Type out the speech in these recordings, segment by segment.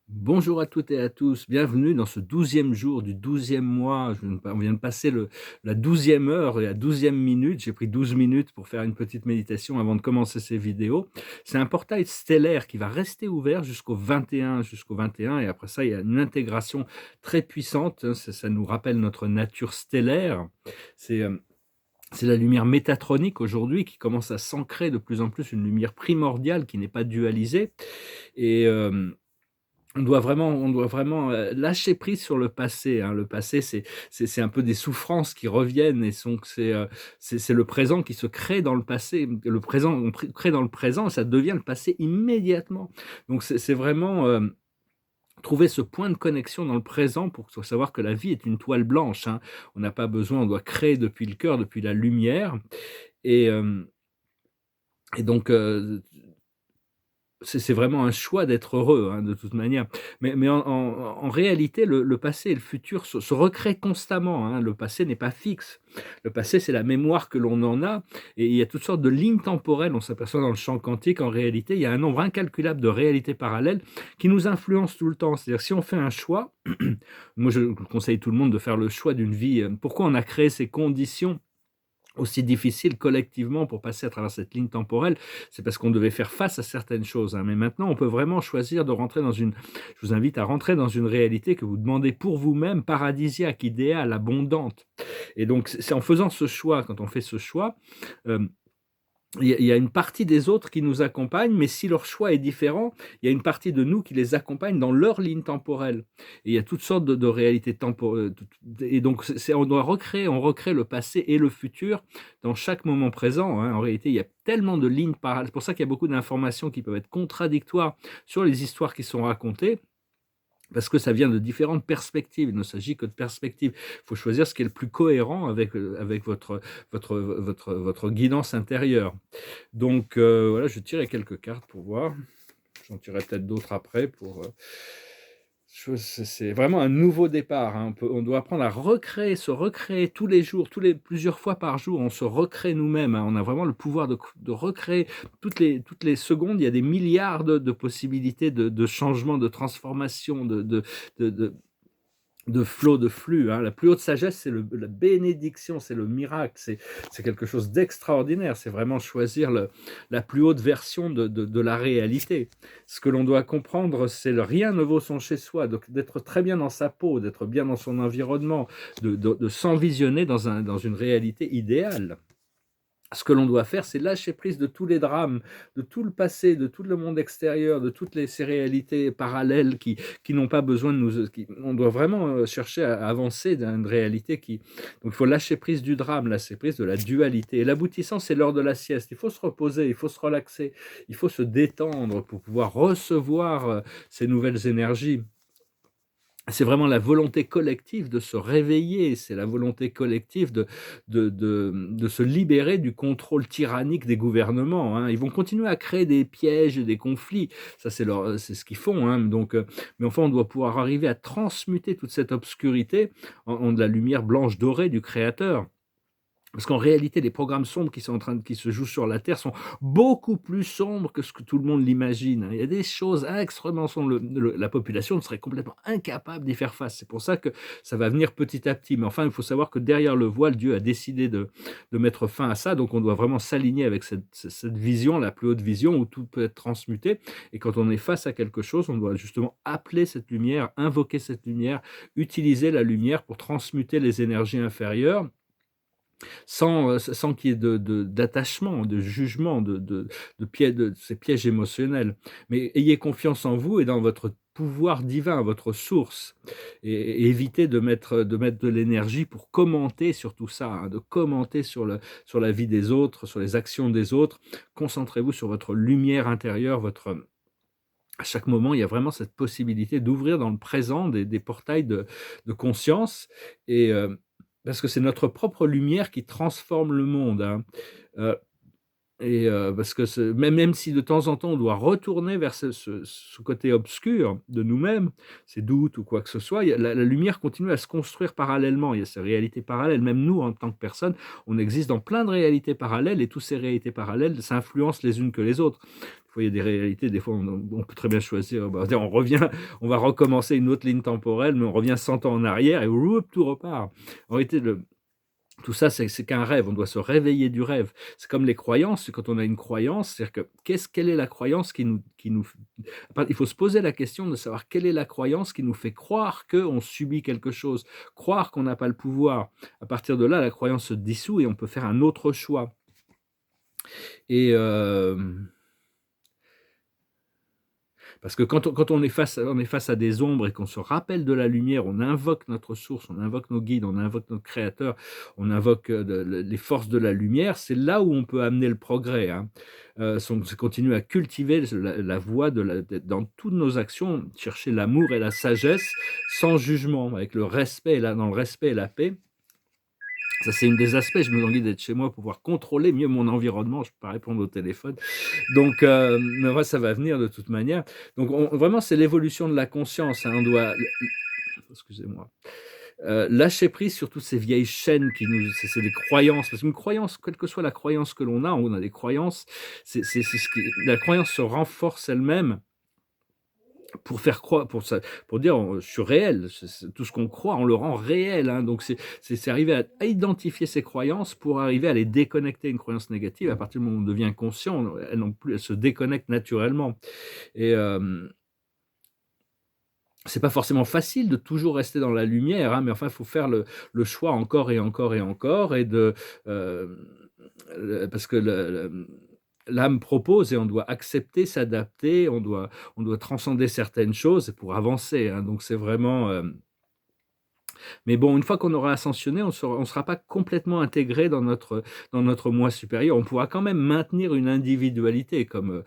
Bonjour à toutes et à tous, bienvenue dans ce 12e jour du 12e mois. On vient de passer la 12e heure et la 12e minute. J'ai pris 12 minutes pour faire une petite méditation avant de commencer ces vidéos. C'est un portail stellaire qui va rester ouvert jusqu'au 21, et après ça, il y a une intégration très puissante, hein. Ça nous rappelle notre nature stellaire. C'est euh, c'est la lumière métatronique aujourd'hui qui commence à s'ancrer de plus en plus, une lumière primordiale qui n'est pas dualisée. Et on doit vraiment, lâcher prise sur le passé, hein. Le passé, c'est un peu des souffrances qui reviennent, et donc c'est le présent qui se crée dans le passé. Le présent, crée dans le présent, et ça devient le passé immédiatement. Donc c'est vraiment, trouver ce point de connexion dans le présent pour savoir que la vie est une toile blanche, hein. On n'a pas besoin, on doit créer depuis le cœur, depuis la lumière. Et hem et donc, c'est vraiment un choix d'être heureux, hein, de toute manière. Mais en réalité, le passé et le futur se recréent constamment, hein. Le passé n'est pas fixe. Le passé, c'est la mémoire que l'on en a, et il y a toutes sortes de lignes temporelles. On s'aperçoit dans le champ quantique, en réalité, il y a un nombre incalculable de réalités parallèles qui nous influencent tout le temps. C'est-à-dire, si on fait un choix, moi je conseille tout le monde de faire le choix d'une vie, pourquoi on a créé ces conditions aussi difficile collectivement pour passer à travers cette ligne temporelle? C'est parce qu'on devait faire face à certaines choses, hein. Mais maintenant, on peut vraiment choisir de rentrer dans une je vous invite à rentrer dans une réalité que vous demandez pour vous-même, paradisiaque, idéale, abondante. Et donc, c'est en faisant ce choix, quand on fait ce choix, hem il y a une partie des autres qui nous accompagnent, mais si leur choix est différent, il y a une partie de nous qui les accompagne dans leur ligne temporelle. Et il y a toutes sortes de réalités et donc on recrée le passé et le futur dans chaque moment présent, hein. En réalité, il y a tellement de lignes parallèles. C'est pour ça qu'il y a beaucoup d'informations qui peuvent être contradictoires sur les histoires qui sont racontées. Parce que ça vient de différentes perspectives, il ne s'agit que de perspectives. Il faut choisir ce qui est le plus cohérent avec votre guidance intérieure. Donc voilà, je tirais quelques cartes pour voir. J'en tirerai peut-être d'autres après c'est vraiment un nouveau départ, hein. On doit apprendre à recréer, se recréer tous les jours, plusieurs fois par jour, on se recrée nous-mêmes, hein. On a vraiment le pouvoir de recréer toutes les secondes. Il y a des milliards de possibilités de changement, de transformation, de de de flow, de flux, hein. La plus haute sagesse, c'est la bénédiction, c'est le miracle, c'est quelque chose d'extraordinaire. C'est vraiment choisir la plus haute version de la réalité. Ce que l'on doit comprendre, c'est le rien ne vaut son chez soi, donc d'être très bien dans sa peau, d'être bien dans son environnement, de s'envisionner dans une réalité idéale. Ce que l'on doit faire, c'est lâcher prise de tous les drames, de tout le passé, de tout le monde extérieur, de ces réalités parallèles qui n'ont pas besoin de nous. On doit vraiment chercher à avancer dans une réalité qui. Donc il faut lâcher prise du drame, lâcher prise de la dualité. Et l'aboutissant, c'est l'heure de la sieste. Il faut se reposer, il faut se relaxer, il faut se détendre pour pouvoir recevoir ces nouvelles énergies. C'est vraiment la volonté collective de se réveiller, c'est la volonté collective de se libérer du contrôle tyrannique des gouvernements, hein. Ils vont continuer à créer des pièges et des conflits, ça c'est ce qu'ils font, hein. Donc mais enfin, on doit pouvoir arriver à transmuter toute cette obscurité en de la lumière blanche dorée du créateur. Parce qu'en réalité, les programmes sombres qui se jouent sur la Terre sont beaucoup plus sombres que ce que tout le monde l'imagine, hein. Il y a des choses extrêmement sombres. La population serait complètement incapable d'y faire face. C'est pour ça que ça va venir petit à petit. Mais enfin, il faut savoir que derrière le voile, Dieu a décidé de mettre fin à ça. Donc on doit vraiment s'aligner avec cette vision, la plus haute vision, où tout peut être transmuté. Et quand on est face à quelque chose, on doit justement appeler cette lumière, invoquer cette lumière, utiliser la lumière pour transmuter les énergies inférieures sans qu'il y ait d'attachement, de jugement, de ces pièges émotionnels. Mais ayez confiance en vous et dans votre pouvoir divin, votre source, et évitez de mettre de l'énergie pour commenter sur tout ça, hein, de commenter sur la vie des autres, sur les actions des autres. Concentrez-vous sur votre lumière intérieure, à chaque moment, il y a vraiment cette possibilité d'ouvrir dans le présent des portails de conscience, et parce que c'est notre propre lumière qui transforme le monde, hein. Heu parce que même si de temps en temps on doit retourner vers ce côté obscur de nous-mêmes, ces doutes ou quoi que ce soit, il y a la lumière continue à se construire parallèlement. Il y a ces réalités parallèles. Même nous, en tant que personnes, on existe dans plein de réalités parallèles, et toutes ces réalités parallèles s'influencent les unes que les autres. Il fois, il y a des réalités, des fois, on peut très bien choisir, bah, on revient, on va recommencer une autre ligne temporelle, mais on revient 100 ans en arrière et whoop, tout repart. En réalité, tout ça, c'est qu'un rêve, on doit se réveiller du rêve. C'est comme les croyances, quand on a une croyance, c'est-à-dire que quelle est la croyance qui nous enfin, il faut se poser la question de savoir quelle est la croyance qui nous fait croire qu'on subit quelque chose, croire qu'on n'a pas le pouvoir. À partir de là, la croyance se dissout et on peut faire un autre choix et parce que quand on est face à des ombres et qu'on se rappelle de la lumière, on invoque notre source, on invoque nos guides, on invoque notre créateur, on invoque, les forces de la lumière, c'est là où on peut amener le progrès, hein. C'est continuer à cultiver la voie dans toutes nos actions, chercher l'amour et la sagesse sans jugement, avec le respect dans le respect et la paix. Ça, c'est une des aspects, je me envie d'être chez moi pour pouvoir contrôler mieux mon environnement, je ne peux pas répondre au téléphone. Donc, mais moi, ça va venir de toute manière. Donc, vraiment, c'est l'évolution de la conscience, hein. On doit, excusez-moi, lâcher prise sur toutes ces vieilles chaînes c'est des croyances. Parce qu'une croyance, quelle que soit la croyance que l'on a, on a des croyances, la croyance se renforce elle-même pour faire croire, pour dire, je suis réel, tout ce qu'on croit, on le rend réel, hein. Donc c'est arriver à identifier ses croyances pour arriver à les déconnecter. Une croyance négative, à partir du moment où on devient conscient, elle non plus, elle se déconnecte naturellement. Et c'est pas forcément facile de toujours rester dans la lumière, hein, mais enfin, il faut faire le choix encore et encore et encore, euh, parce que l'âme propose et on doit accepter, s'adapter, on doit transcender certaines choses pour avancer, hein. Donc c'est vraiment, mais bon, une fois qu'on aura ascensionné, on sera pas complètement intégré dans notre moi supérieur. On pourra quand même maintenir une individualité comme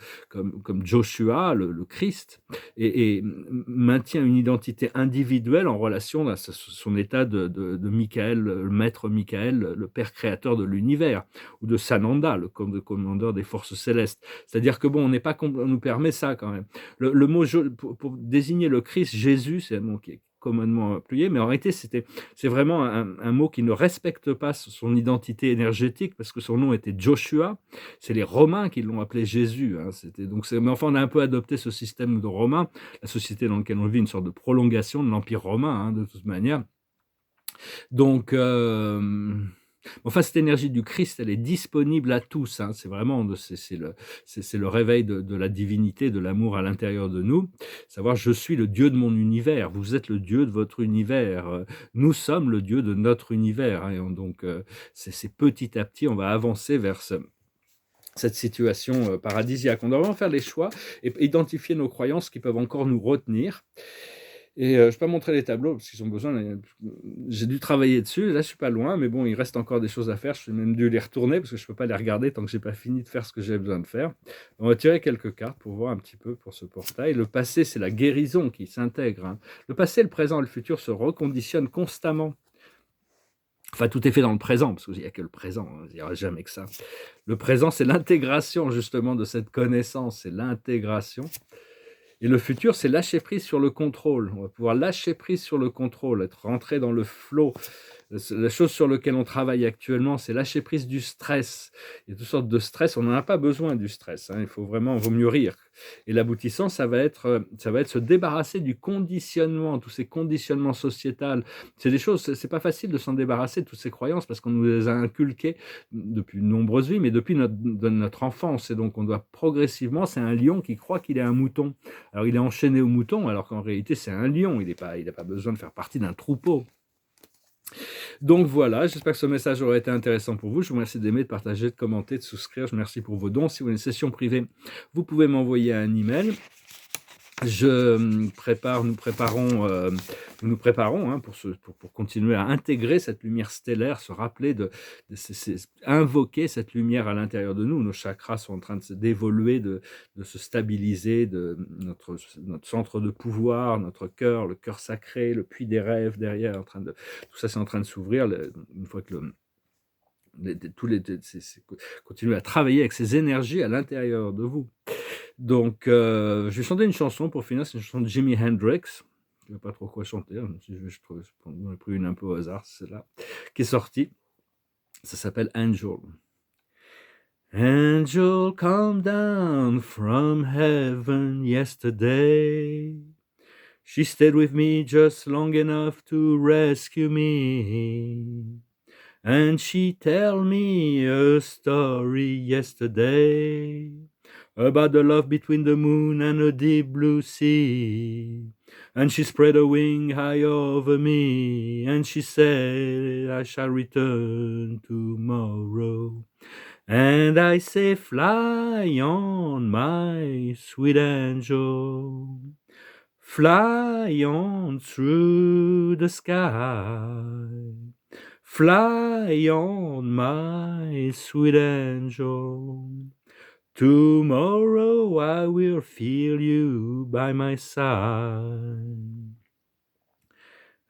Joshua, le Christ, et maintient une identité individuelle en relation à son état de Michael, le maître Michael, le père créateur de l'univers, ou de Sananda, le commandeur des forces célestes. C'est-à-dire que bon, on nous permet ça quand même. Le mot pour désigner le Christ, Jésus, c'est un nom qui est commodément employé, mais en réalité, c'est vraiment un mot qui ne respecte pas son identité énergétique, parce que son nom était Joshua. C'est les Romains qui l'ont appelé Jésus, hein. Mais enfin, on a un peu adopté ce système de Romain, la société dans laquelle on vit, une sorte de prolongation de l'Empire romain, hein, de toute manière. Donc, enfin, cette énergie du Christ, elle est disponible à tous, hein. C'est vraiment c'est le réveil de la divinité, de l'amour à l'intérieur de nous. Savoir, je suis le Dieu de mon univers, vous êtes le Dieu de votre univers, nous sommes le Dieu de notre univers, hein. Donc, c'est petit à petit, on va avancer vers cette situation paradisiaque. On doit vraiment faire les choix et identifier nos croyances qui peuvent encore nous retenir. Et je ne vais pas montrer les tableaux parce qu'ils ont besoin. J'ai dû travailler dessus. Là, je suis pas loin, mais bon, il reste encore des choses à faire. Je vais même dû les retourner parce que je peux pas les regarder tant que j'ai pas fini de faire ce que j'ai besoin de faire. On va tirer quelques cartes pour voir un petit peu pour ce portail. Le passé, c'est la guérison qui s'intègre, hein. Le passé, le présent et le futur se reconditionnent constamment. Enfin, tout est fait dans le présent, parce qu'il n'y a que le présent, hein, il n'y aura jamais que ça. Le présent, c'est l'intégration justement de cette connaissance, c'est l'intégration. Et le futur, c'est lâcher prise sur le contrôle. On va pouvoir lâcher prise sur le contrôle, être rentré dans le flow. La chose sur laquelle on travaille actuellement, c'est lâcher prise du stress. Il y a toutes sortes de stress, on n'en a pas besoin du stress, hein. Vaut mieux rire. Et l'aboutissant, ça va être se débarrasser du conditionnement, tous ces conditionnements sociétals. C'est des choses, c'est pas facile de s'en débarrasser de toutes ces croyances parce qu'on nous les a inculquées depuis de nombreuses vies, mais depuis notre enfance. Et donc, on doit progressivement, c'est un lion qui croit qu'il est un mouton. Alors, il est enchaîné au mouton, alors qu'en réalité, c'est un lion. Il n'a pas besoin de faire partie d'un troupeau. Donc voilà, j'espère que ce message aura été intéressant pour vous. Je vous remercie d'aimer, de partager, de commenter, de souscrire. Je vous remercie pour vos dons. Si vous voulez une session privée, vous pouvez m'envoyer un email. Nous nous préparons, hein, pour continuer à intégrer cette lumière stellaire, se rappeler invoquer cette lumière à l'intérieur de nous. Nos chakras sont en train d'évoluer, de se stabiliser, notre centre de pouvoir, notre cœur, le cœur sacré, le puits des rêves derrière, tout ça c'est en train de s'ouvrir. Une fois que continuer à travailler avec ces énergies à l'intérieur de vous. Donc, je vais chanter une chanson pour finir, c'est une chanson de Jimi Hendrix. Je ne sais pas trop quoi chanter, hein. J'en ai pris une un peu au hasard, c'est celle-là, qui est sortie. Ça s'appelle Angel. Angel come down from heaven yesterday. She stayed with me just long enough to rescue me. And she tell me a story yesterday about the love between the moon and a deep blue sea. And she spread her wing high over me, and she said, I shall return tomorrow. And I say, fly on, my sweet angel, fly on through the sky. Fly on, my sweet angel. Tomorrow I will feel you by my side.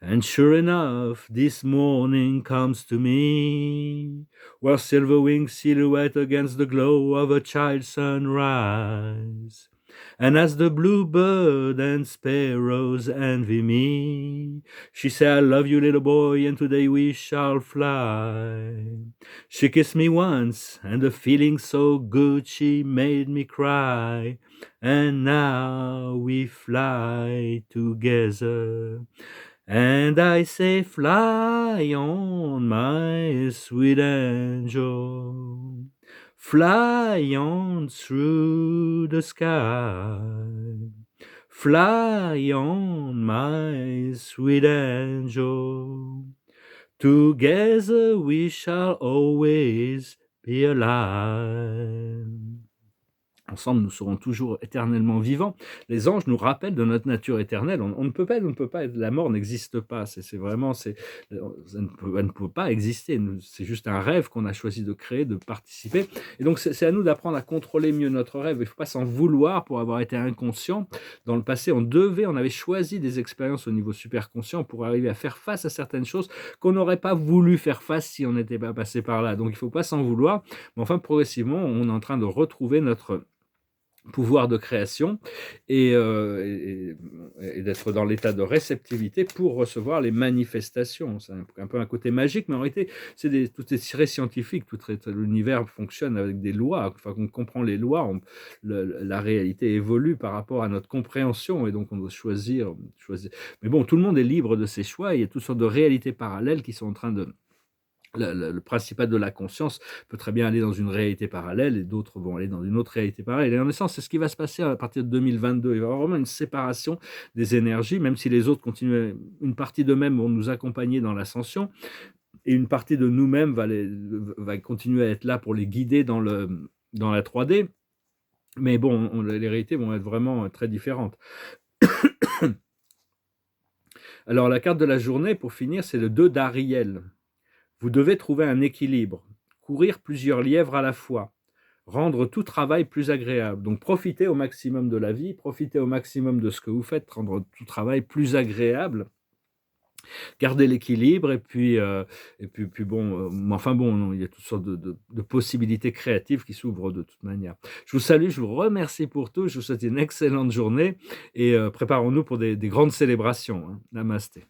And sure enough, this morning comes to me, where silver-winged silhouette against the glow of a child's sunrise. And as the bluebird and sparrows envy me, she said, I love you, little boy, and today we shall fly. She kissed me once, and the feeling so good she made me cry. And now we fly together. And I say, fly on, my sweet angel, fly on through the sky. Fly on, my sweet angel, together we shall always be alive. Ensemble, nous serons toujours éternellement vivants. Les anges nous rappellent de notre nature éternelle. On ne peut pas, la mort n'existe pas. C'est vraiment, ça ne peut pas exister. C'est juste un rêve qu'on a choisi de créer, de participer. Et donc, c'est à nous d'apprendre à contrôler mieux notre rêve. Il ne faut pas s'en vouloir pour avoir été inconscient. Dans le passé, on avait choisi des expériences au niveau superconscient pour arriver à faire face à certaines choses qu'on n'aurait pas voulu faire face si on n'était pas passé par là. Donc, il ne faut pas s'en vouloir. Mais enfin, progressivement, on est en train de retrouver notre pouvoir de création et d'être dans l'état de réceptivité pour recevoir les manifestations. C'est un peu un côté magique, mais en réalité, tout est très scientifique. L'univers fonctionne avec des lois. Enfin, on comprend les lois, la réalité évolue par rapport à notre compréhension, et donc on doit choisir. Mais bon, tout le monde est libre de ses choix. Il y a toutes sortes de réalités parallèles qui sont en train de... Le principal de la conscience peut très bien aller dans une réalité parallèle, et d'autres vont aller dans une autre réalité parallèle. Et en essence, c'est ce qui va se passer à partir de 2022. Il va y avoir vraiment une séparation des énergies, même si les autres continuent. Une partie d'eux-mêmes vont nous accompagner dans l'ascension, et une partie de nous-mêmes va continuer à être là pour les guider dans la 3D. Mais bon, les réalités vont être vraiment très différentes. Alors, la carte de la journée, pour finir, c'est le 2 d'Ariel. Vous devez trouver un équilibre, courir plusieurs lièvres à la fois, rendre tout travail plus agréable. Donc profitez au maximum de la vie, profitez au maximum de ce que vous faites, rendre tout travail plus agréable. Gardez l'équilibre, et puis bon, enfin bon, non, il y a toutes sortes de possibilités créatives qui s'ouvrent de toute manière. Je vous salue, je vous remercie pour tout, je vous souhaite une excellente journée, et préparons-nous pour des grandes célébrations. Namasté.